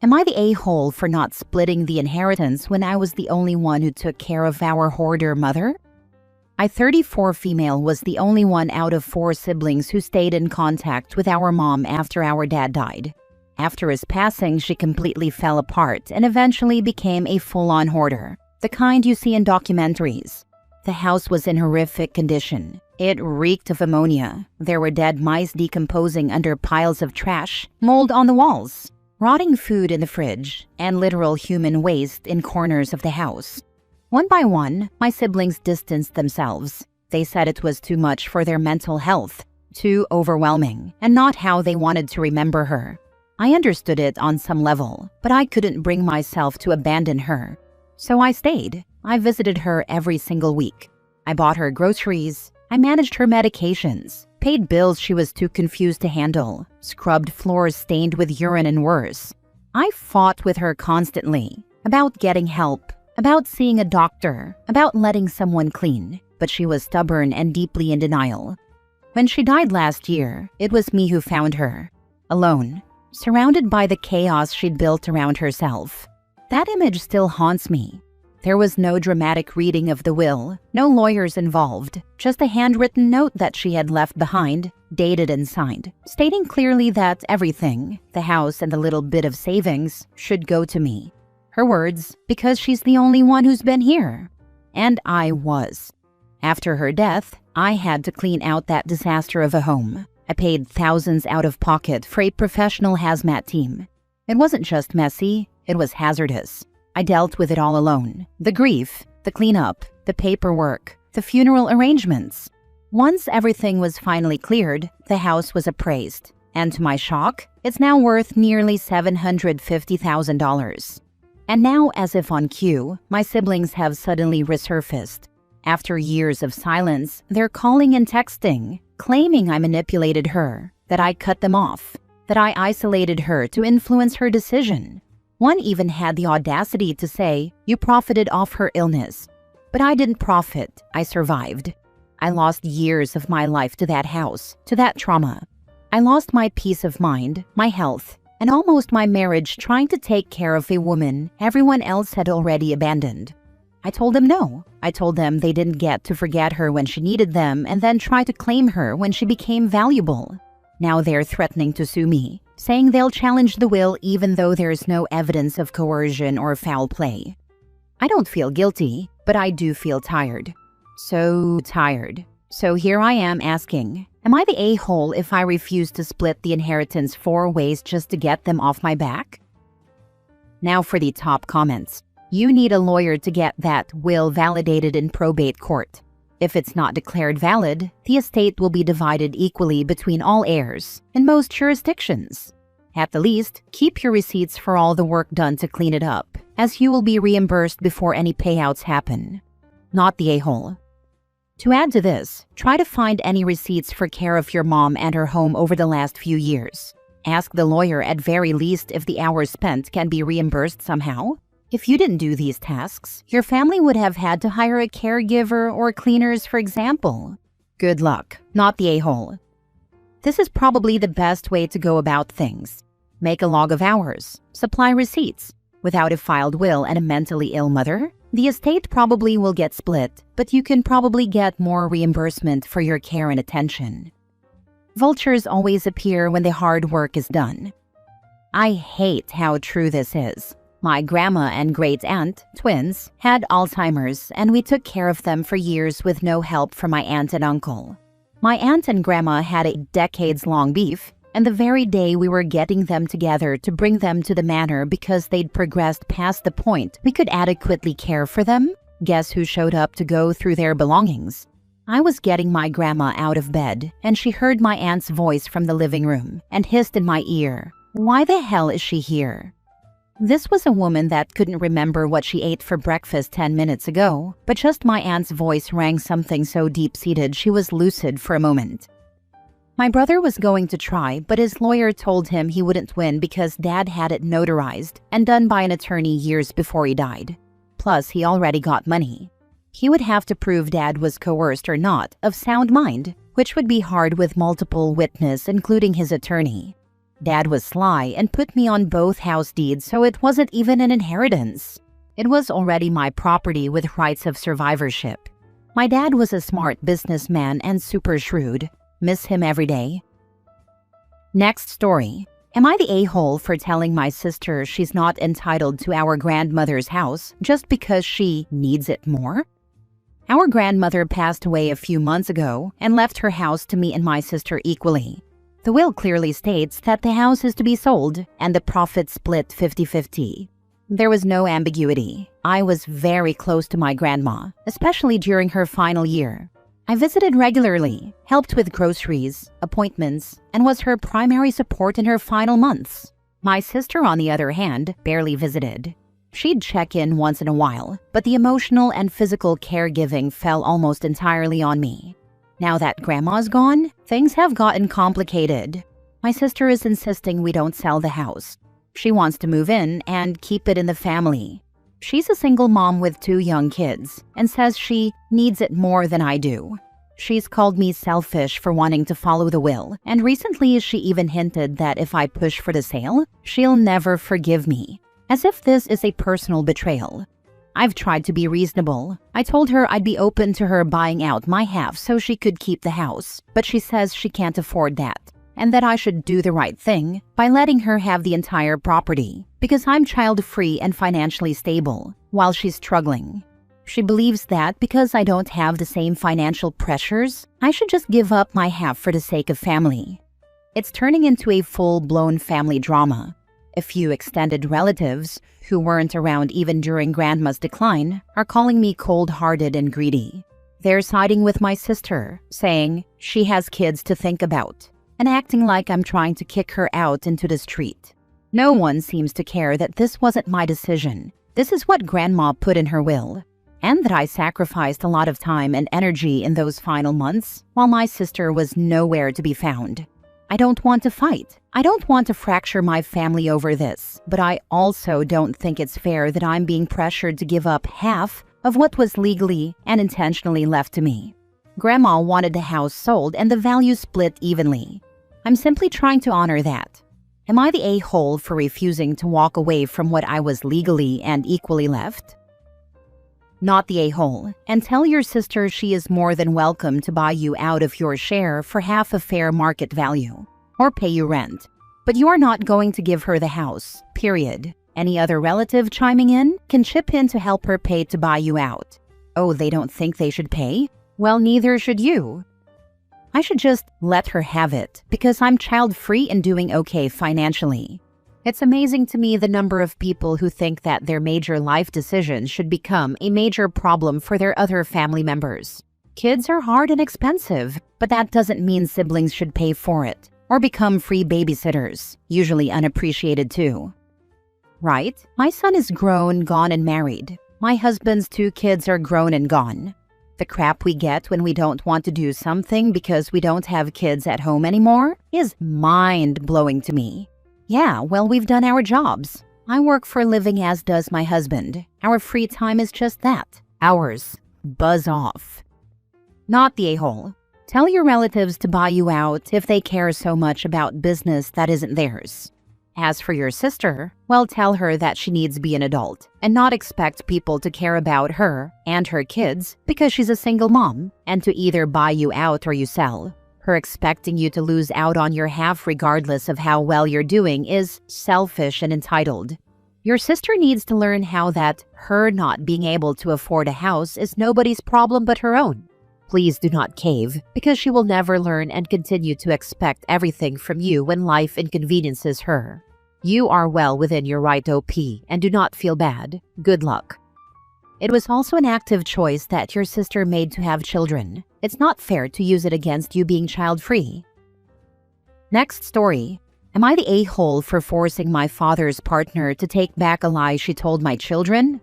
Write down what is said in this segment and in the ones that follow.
Am I the a-hole for not splitting the inheritance when I was the only one who took care of our hoarder mother? I, 34 female, was the only one out of 4 siblings who stayed in contact with our mom after our dad died. After his passing, she completely fell apart and eventually became a full-on hoarder, the kind you see in documentaries. The house was in horrific condition. It reeked of ammonia. There were dead mice decomposing under piles of trash, mold on the walls, rotting food in the fridge, and literal human waste in corners of the house. One by one, my siblings distanced themselves. They said it was too much for their mental health, too overwhelming, and not how they wanted to remember her. I understood it on some level, but I couldn't bring myself to abandon her. So I stayed. I visited her every single week. I bought her groceries. I managed her medications, paid bills she was too confused to handle, scrubbed floors stained with urine and worse. I fought with her constantly about getting help, about seeing a doctor, about letting someone clean, but she was stubborn and deeply in denial. When she died last year, it was me who found her, alone, surrounded by the chaos she'd built around herself. That image still haunts me. There was no dramatic reading of the will, no lawyers involved, just a handwritten note that she had left behind, dated and signed, stating clearly that everything, the house and the little bit of savings, should go to me. Her words, because she's the only one who's been here. And I was. After her death, I had to clean out that disaster of a home. I paid thousands out of pocket for a professional hazmat team. It wasn't just messy, it was hazardous. I dealt with it all alone. The grief, the cleanup, the paperwork, the funeral arrangements. Once everything was finally cleared, the house was appraised. And to my shock, it's now worth nearly $750,000. And now, as if on cue, my siblings have suddenly resurfaced. After years of silence, they're calling and texting, claiming I manipulated her, that I cut them off, that I isolated her to influence her decision. One even had the audacity to say, "You profited off her illness." But I didn't profit, I survived. I lost years of my life to that house, to that trauma. I lost my peace of mind, my health, and almost my marriage trying to take care of a woman everyone else had already abandoned. I told them no. I told them they didn't get to forget her when she needed them and then try to claim her when she became valuable. Now they're threatening to sue me, saying they'll challenge the will even though there's no evidence of coercion or foul play. I don't feel guilty, but I do feel tired. So tired. So here I am asking, am I the a-hole if I refuse to split the inheritance 4 ways just to get them off my back? Now for the top comments. You need a lawyer to get that will validated in probate court. If it's not declared valid, the estate will be divided equally between all heirs in most jurisdictions. At the least, keep your receipts for all the work done to clean it up, as you will be reimbursed before any payouts happen. Not the a-hole. To add to this, try to find any receipts for care of your mom and her home over the last few years. Ask the lawyer at very least if the hours spent can be reimbursed somehow. If you didn't do these tasks, your family would have had to hire a caregiver or cleaners, for example. Good luck, not the a-hole. This is probably the best way to go about things. Make a log of hours, supply receipts. Without a filed will and a mentally ill mother, the estate probably will get split, but you can probably get more reimbursement for your care and attention. Vultures always appear when the hard work is done. I hate how true this is. My grandma and great-aunt, twins, had Alzheimer's, and we took care of them for years with no help from my aunt and uncle. My aunt and grandma had a decades-long beef, and the very day we were getting them together to bring them to the manor because they'd progressed past the point we could adequately care for them, guess who showed up to go through their belongings? I was getting my grandma out of bed, and she heard my aunt's voice from the living room and hissed in my ear, "Why the hell is she here?" This was a woman that couldn't remember what she ate for breakfast 10 minutes ago, but just my aunt's voice rang something so deep-seated she was lucid for a moment. My brother was going to try, but his lawyer told him he wouldn't win because Dad had it notarized and done by an attorney years before he died. Plus, he already got money. He would have to prove Dad was coerced or not, of sound mind, which would be hard with multiple witnesses, including his attorney. Dad was sly and put me on both house deeds, so it wasn't even an inheritance. It was already my property with rights of survivorship. My dad was a smart businessman and super shrewd. Miss him every day. Next story. Am I the a-hole for telling my sister she's not entitled to our grandmother's house just because she needs it more? Our grandmother passed away a few months ago and left her house to me and my sister equally. The will clearly states that the house is to be sold and the profit split 50-50. There was no ambiguity. I was very close to my grandma, especially during her final year. I visited regularly, helped with groceries, appointments, and was her primary support in her final months. My sister, on the other hand, barely visited. She'd check in once in a while, but the emotional and physical caregiving fell almost entirely on me. Now that Grandma's gone, things have gotten complicated. My sister is insisting we don't sell the house. She wants to move in and keep it in the family. She's a single mom with 2 young kids and says she needs it more than I do. She's called me selfish for wanting to follow the will, and recently she even hinted that if I push for the sale, she'll never forgive me. As if this is a personal betrayal. I've tried to be reasonable. I told her I'd be open to her buying out my half so she could keep the house, but she says she can't afford that, and that I should do the right thing by letting her have the entire property, because I'm child-free and financially stable, while she's struggling. She believes that because I don't have the same financial pressures, I should just give up my half for the sake of family. It's turning into a full-blown family drama. A few extended relatives, who weren't around even during Grandma's decline, are calling me cold-hearted and greedy. They're siding with my sister, saying she has kids to think about, and acting like I'm trying to kick her out into the street. No one seems to care that this wasn't my decision. This is what Grandma put in her will, and that I sacrificed a lot of time and energy in those final months while my sister was nowhere to be found. I don't want to fight. I don't want to fracture my family over this, but I also don't think it's fair that I'm being pressured to give up half of what was legally and intentionally left to me. Grandma wanted the house sold and the value split evenly. I'm simply trying to honor that. Am I the a-hole for refusing to walk away from what I was legally and equally left? Not the a-hole, and tell your sister she is more than welcome to buy you out of your share for half of fair market value, or pay you rent. But you are not going to give her the house, period. Any other relative chiming in can chip in to help her pay to buy you out. Oh, they don't think they should pay? Well, neither should you. I should just let her have it, because I'm child-free and doing okay financially. It's amazing to me the number of people who think that their major life decisions should become a major problem for their other family members. Kids are hard and expensive, but that doesn't mean siblings should pay for it, or become free babysitters, usually unappreciated too. Right? My son is grown, gone, and married. My husband's 2 kids are grown and gone. The crap we get when we don't want to do something because we don't have kids at home anymore is mind-blowing to me. Yeah, well, we've done our jobs. I work for a living, as does my husband. Our free time is just that. Ours. Buzz off. Not the a-hole. Tell your relatives to buy you out if they care so much about business that isn't theirs. As for your sister, well, tell her that she needs to be an adult and not expect people to care about her and her kids because she's a single mom and to either buy you out or you sell. Her expecting you to lose out on your half regardless of how well you're doing is selfish and entitled. Your sister needs to learn how that her not being able to afford a house is nobody's problem but her own. Please do not cave, because she will never learn and continue to expect everything from you when life inconveniences her. You are well within your right, OP, and do not feel bad. Good luck. It was also an active choice that your sister made to have children. It's not fair to use it against you being child-free. Next story. Am I the a-hole for forcing my father's partner to take back a lie she told my children?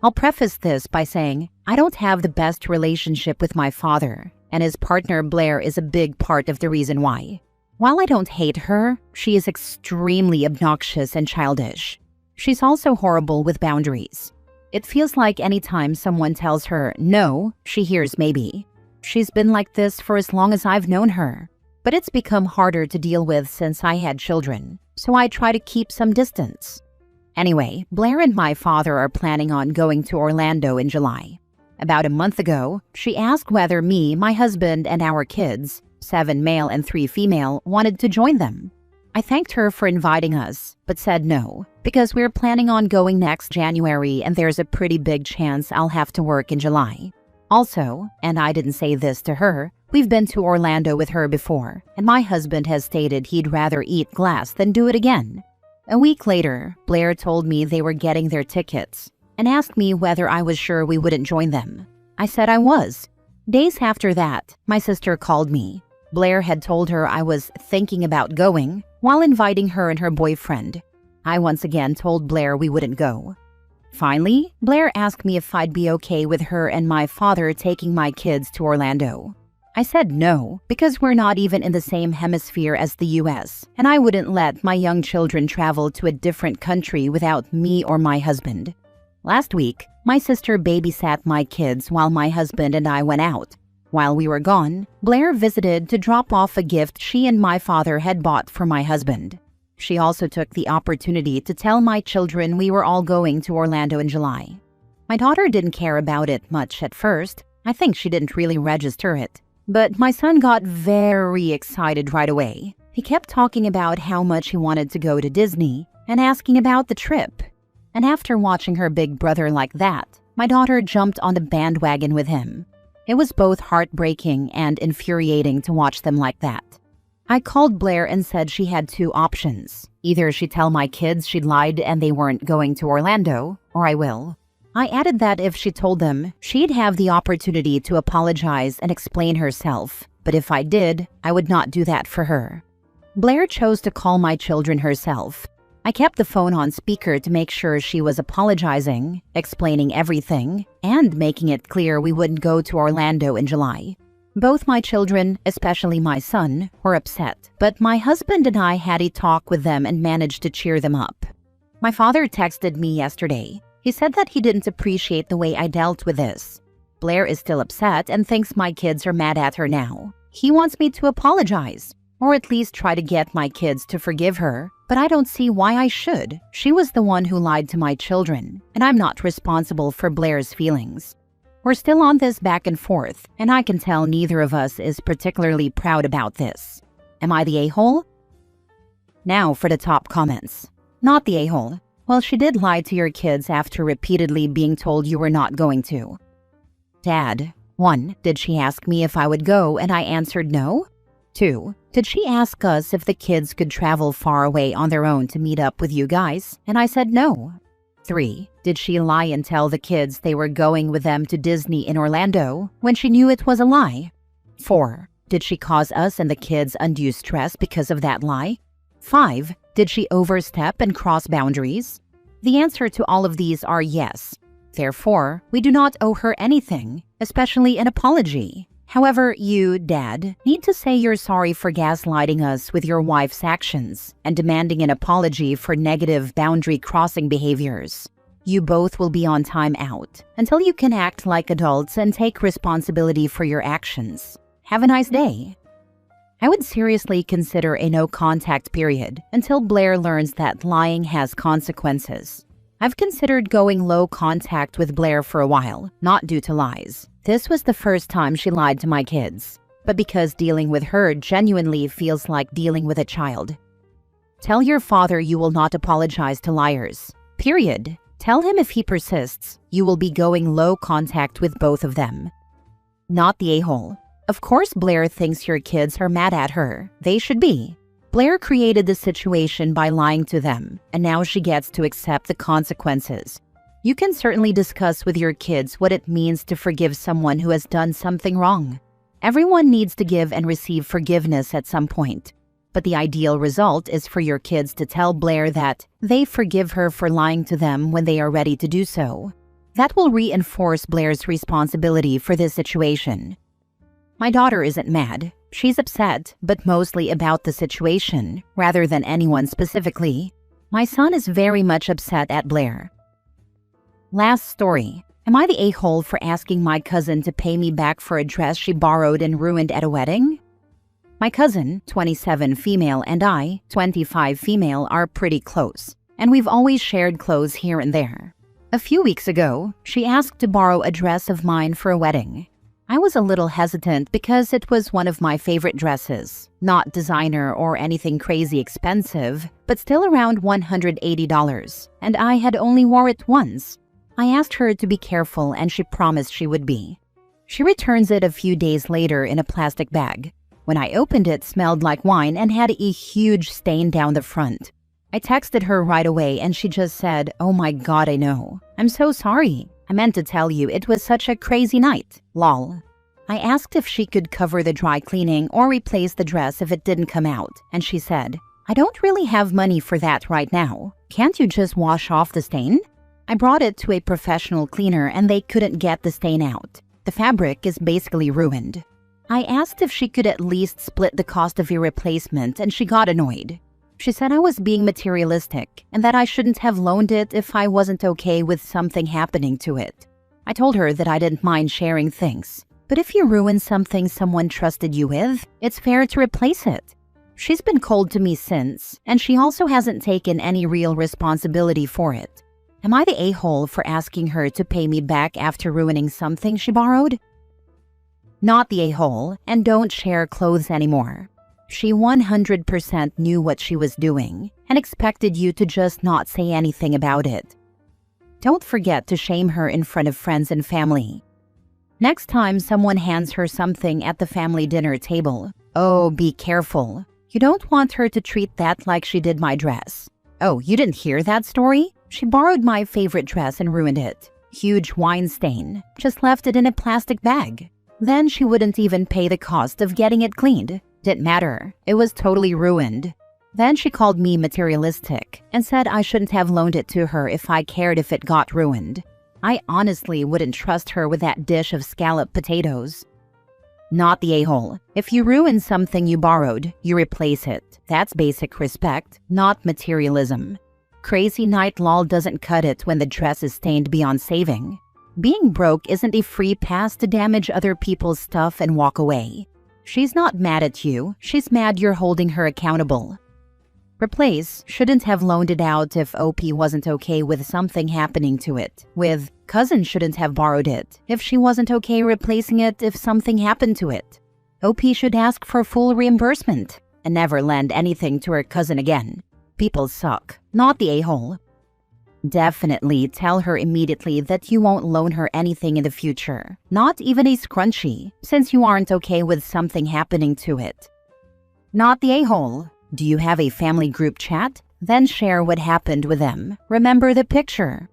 I'll preface this by saying I don't have the best relationship with my father, and his partner Blair is a big part of the reason why. While I don't hate her, she is extremely obnoxious and childish. She's also horrible with boundaries. It feels like anytime someone tells her no, she hears maybe. She's been like this for as long as I've known her. but it's become harder to deal with since I had children, so I try to keep some distance. Anyway, Blair and my father are planning on going to Orlando in July. About a month ago, she asked whether me, my husband, and our kids, 7 male and 3 female, wanted to join them. I thanked her for inviting us, but said no, because we're planning on going next January and there's a pretty big chance I'll have to work in July. Also, and I didn't say this to her, we've been to Orlando with her before, and my husband has stated he'd rather eat glass than do it again. A week later, Blair told me they were getting their tickets and asked me whether I was sure we wouldn't join them. I said I was. Days after that, my sister called me. Blair had told her I was thinking about going while inviting her and her boyfriend. I once again told Blair we wouldn't go. Finally, Blair asked me if I'd be okay with her and my father taking my kids to Orlando. I said no, because we're not even in the same hemisphere as the US, and I wouldn't let my young children travel to a different country without me or my husband. Last week, my sister babysat my kids while my husband and I went out. While we were gone, Blair visited to drop off a gift she and my father had bought for my husband. She also took the opportunity to tell my children we were all going to Orlando in July. My daughter didn't care about it much at first. I think she didn't really register it. But my son got very excited right away. He kept talking about how much he wanted to go to Disney and asking about the trip. And after watching her big brother like that, my daughter jumped on the bandwagon with him. It was both heartbreaking and infuriating to watch them like that. I called Blair and said she had 2 options. Either she'd tell my kids she'd lied and they weren't going to Orlando, or I will. I added that if she told them, she'd have the opportunity to apologize and explain herself, but if I did, I would not do that for her. Blair chose to call my children herself. I kept the phone on speaker to make sure she was apologizing, explaining everything, and making it clear we wouldn't go to Orlando in July. Both my children, especially my son, were upset, but my husband and I had a talk with them and managed to cheer them up. My father texted me yesterday. He said that he didn't appreciate the way I dealt with this. Blair is still upset and thinks my kids are mad at her now. He wants me to apologize, or at least try to get my kids to forgive her, but I don't see why I should. She was the one who lied to my children, and I'm not responsible for Blair's feelings. We're still on this back and forth, and I can tell neither of us is particularly proud about this. Am I the a-hole? Now for the top comments. Not the a-hole. Well, she did lie to your kids after repeatedly being told you were not going to. Dad. 1. Did she ask me if I would go and I answered no? 2. Did she ask us if the kids could travel far away on their own to meet up with you guys? And I said no. 3. Did she lie and tell the kids they were going with them to Disney in Orlando when she knew it was a lie? 4. Did she cause us and the kids undue stress because of that lie? 5. Did she overstep and cross boundaries? The answer to all of these are yes. Therefore, we do not owe her anything, especially an apology. However, you, Dad, need to say you're sorry for gaslighting us with your wife's actions and demanding an apology for negative boundary-crossing behaviors. You both will be on time out until you can act like adults and take responsibility for your actions. Have a nice day. I would seriously consider a no-contact period until Blair learns that lying has consequences. I've considered going low contact with Blair for a while, not due to lies. This was the first time she lied to my kids, but because dealing with her genuinely feels like dealing with a child. Tell your father you will not apologize to liars. Period. Tell him if he persists, you will be going low contact with both of them. Not the a-hole. Of course Blair thinks your kids are mad at her. They should be. Blair created the situation by lying to them, and now she gets to accept the consequences. You can certainly discuss with your kids what it means to forgive someone who has done something wrong. Everyone needs to give and receive forgiveness at some point. But the ideal result is for your kids to tell Blair that they forgive her for lying to them when they are ready to do so. That will reinforce Blair's responsibility for this situation. My daughter isn't mad. She's upset, but mostly about the situation, rather than anyone specifically. My son is very much upset at Blair. Last story. Am I the a-hole for asking my cousin to pay me back for a dress she borrowed and ruined at a wedding? My cousin, 27 female, and I, 25 female, are pretty close, and we've always shared clothes here and there. A few weeks ago, she asked to borrow a dress of mine for a wedding. I was a little hesitant because it was one of my favorite dresses, not designer or anything crazy expensive, but still around $180, and I had only wore it once. I asked her to be careful and she promised she would be. She returns it a few days later in a plastic bag. When I opened it, smelled like wine and had a huge stain down the front. I texted her right away and she just said, "Oh my god, I know. I'm so sorry. I meant to tell you it was such a crazy night. Lol." I asked if she could cover the dry cleaning or replace the dress if it didn't come out, and she said, "I don't really have money for that right now. Can't you just wash off the stain?" I brought it to a professional cleaner and they couldn't get the stain out. The fabric is basically ruined. I asked if she could at least split the cost of a replacement and she got annoyed. She said I was being materialistic and that I shouldn't have loaned it if I wasn't okay with something happening to it. I told her that I didn't mind sharing things, but if you ruin something someone trusted you with, it's fair to replace it. She's been cold to me since, and she also hasn't taken any real responsibility for it. Am I the a-hole for asking her to pay me back after ruining something she borrowed? Not the a-hole, and don't share clothes anymore. She 100% knew what she was doing and expected you to just not say anything about it. Don't forget to shame her in front of friends and family. Next time someone hands her something at the family dinner table, oh, be careful. You don't want her to treat that like she did my dress. Oh, you didn't hear that story? She borrowed my favorite dress and ruined it. Huge wine stain. Just left it in a plastic bag. Then she wouldn't even pay the cost of getting it cleaned. Didn't matter. It was totally ruined. Then she called me materialistic and said I shouldn't have loaned it to her if I cared if it got ruined. I honestly wouldn't trust her with that dish of scalloped potatoes. Not the a-hole. If you ruin something you borrowed, you replace it. That's basic respect, not materialism. Crazy night lol doesn't cut it when the dress is stained beyond saving. Being broke isn't a free pass to damage other people's stuff and walk away. She's not mad at you, she's mad you're holding her accountable. Replace shouldn't have loaned it out if OP wasn't okay with something happening to it. With cousin shouldn't have borrowed it if she wasn't okay replacing it if something happened to it. OP should ask for full reimbursement and never lend anything to her cousin again. People suck, not the a-hole. Definitely tell her immediately that you won't loan her anything in the future, not even a scrunchie, since you aren't okay with something happening to it. Not the a-hole. Do you have a family group chat? Then share what happened with them. Remember the picture.